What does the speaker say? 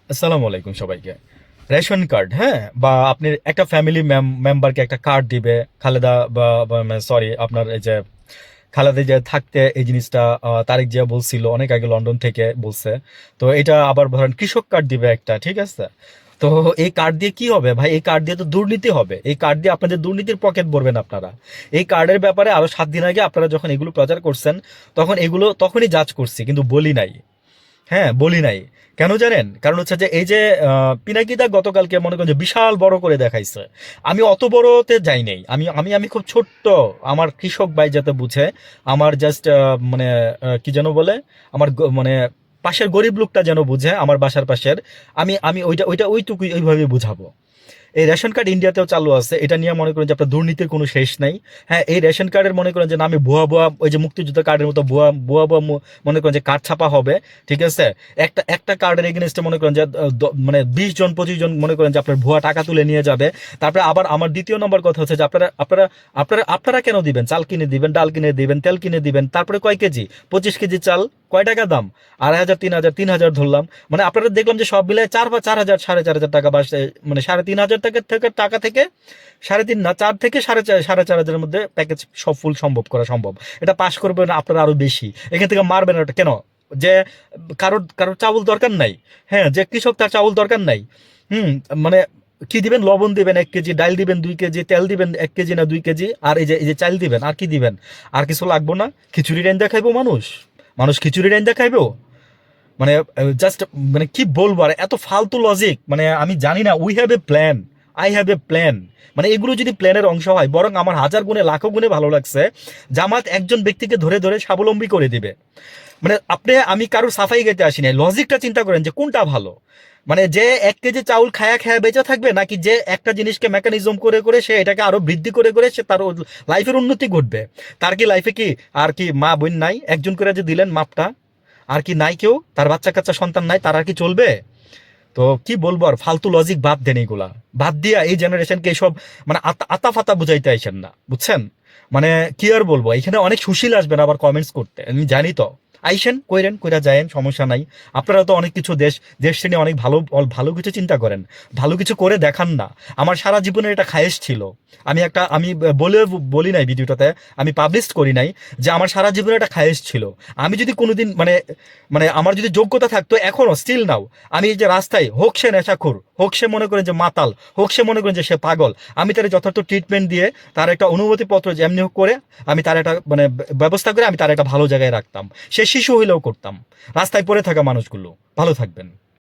আসসালামু আলাইকুম সবাইকে। রেশন কার্ড, হ্যাঁ, বা আপনি একটা ফ্যামিলি মেম্বারকে একটা কার্ড দিবে। খালেদা বা সরি, আপনার এই যে খালেদা যে থাকতে এই জিনিসটা তারেক জিয়া বলছিল অনেক আগে, লন্ডন থেকে বলছে। তো এটা আবার ধরেন কৃষক কার্ড দিবে একটা, ঠিক আছে? তো এই কার্ড দিয়ে কি হবে ভাই? এই কার্ড দিয়ে তো দুর্নীতি হবে। এই কার্ড দিয়ে আপনাদের দুর্নীতির পকেট ভরবেন আপনারা। এই কার্ডের ব্যাপারে আরো 7 দিন আগে আপনারা যখন এগুলো প্রচার করছেন, তখন এগুলো তখনই জাজ করছি, কিন্তু বলি নাই। হ্যাঁ, বলি নাই। কেন জানেন? কারণ হচ্ছে যে এই যে পিনাকিদা গতকালকে মনে করেন যে বিশাল বড় করে দেখাইছে। আমি অত বড়তে যাই নাই। আমি আমি আমি খুব ছোট্ট, আমার কৃষক ভাই যাতে বুঝে, আমার জাস্ট মানে কি যেন বলে, আমার মানে পাশের গরিব লোকটা যেন বুঝে, আমার বাসার পাশের। আমি আমি ওইটা ওইটা ওইটুকুই ওইভাবে বুঝাবো। এই রেশন কার্ড ইন্ডিয়াতেও চালু আছে, এটা নিয়ে মনে করেন যে আপনার দুর্নীতির কোনো শেষ নাই। হ্যাঁ, এই রেশন কার্ডের মনে করেন যে নামে ভুয়া ভুয়া ওই যে মুক্তিযুদ্ধ কার্ডের মতো ভুয়া ভুয়া ভুয়া মনে করেন যে কার্ড ছাপা হবে, ঠিক আছে? একটা একটা কার্ডের এগেনস্টে মনে করেন যে মানে 20 জন 25 জন মনে করেন যে আপনার ভুয়া টাকা তুলে নিয়ে যাবে। তারপরে আবার আমার দ্বিতীয় নম্বর কথা হচ্ছে যে আপনারা আপনারা আপনারা আপনারা কেন দিবেন? চাল কিনে দিবেন, ডাল কিনে দিবেন, তেল কিনে দিবেন, তারপরে কয় কেজি? 25 কেজি চাল কয় টাকা দাম? 2,500, 3,000, 3,000 ধরলাম। মানে আপনারা দেখলাম যে সব মিলে 4,000, 4,500 টাকা, বা মানে 3,500 টাকা থেকে 3.5 না 4 থেকে 4,500 মধ্যে প্যাকেজ সব ফুল সম্ভব করা সম্ভব। এটা পাস করবে না আপনারা আরো বেশি, এখান থেকে মারবেন না। কেন? যে কারোর কারোর চাউল দরকার নাই, হ্যাঁ, যে কৃষক তার চাউল দরকার নাই। হুম, মানে কি দিবেন? লবণ দিবেন 1 কেজি, ডাল দিবেন 2 কেজি, তেল দিবেন 1 কেজি না 2 কেজি, আর এই যে চাল দিবেন। আর কি দিবেন? আর কিছু লাগবো না? খিচুড়ি রাইন্দা খাইবো মানুষ? মানুষ খিচুড়ি রাইন্দা খাইবো? মানে জাস্ট, মানে কি বলবো আর, এত ফালতু লজিক। মানে আমি জানি না। We have a plan, I have a plan. মানে এগুলো যদি প্ল্যানের অংশ হয়, বরং আমার হাজার গুণে লাখো গুণে ভালো লাগছে জামাত একজন ব্যক্তিকে ধরে ধরে স্বাবলম্বী করে দিবে। মানে আমি কারোর সাফাই গাইতে আসি নাই, লজিকটা চিন্তা করেন যে কোনটা ভালো। মানে যে 1 কেজি চাউল খায়া খায়া বেঁচে থাকবে, নাকি যে একটা জিনিসকে মেকানিজম করে করে সে এটাকে আরো বৃদ্ধি করে করে সে তার লাইফের উন্নতি ঘটবে? তার কি লাইফে কি আর কি মা বোন নাই? একজন করে যে দিলেন মাপটা, আর কি নাই? কেউ তার বাচ্চা কাচ্চা সন্তান নাই, তার আর কি চলবে? তো কি বলবো আর, ফালতু লজিক বাদ দেন এগুলা। বাদ দিয়া এই জেনারেশনকে এইসব মানে আতা ফাতা বুঝাইতে আইসেন না, বুঝছেন? মানে কি আর বলবো, এখানে অনেক সুশীল আসবেন আবার কমেন্টস করতে, আমি জানি তো। আইসেন, কইরেন, কইরা যায়েন, সমস্যা নাই। আপনারা তো অনেক কিছু দেশ নিয়ে অনেক ভালো ভালো কিছু চিন্তা করেন, ভালো কিছু করে দেখান না। আমার সারা জীবনের এটা খায়েশ ছিল। আমি বলে বলি নাই ভিডিওটাতে, আমি পাবলিশ করি নাই, যে আমার সারা জীবনে একটা খায়েশ ছিল। আমি যদি কোনোদিন মানে মানে আমার যদি যোগ্যতা থাকতো, এখনো স্টিল নাও, আমি এই যে রাস্তায়, হোক সে নেশাখোর, হোক সে মনে করেন যে মাতাল, হোক সে মনে করেন যে সে পাগল, আমি তার যথার্থ ট্রিটমেন্ট দিয়ে, তার একটা অনুমতিপত্র যেমনি হোক করে, আমি তার একটা মানে ব্যবস্থা করে আমি তার একটা ভালো জায়গায় রাখতাম। সে শিশু হইলেও করতাম। রাস্তায় পড়ে থাকা মানুষগুলো ভালো থাকবেন।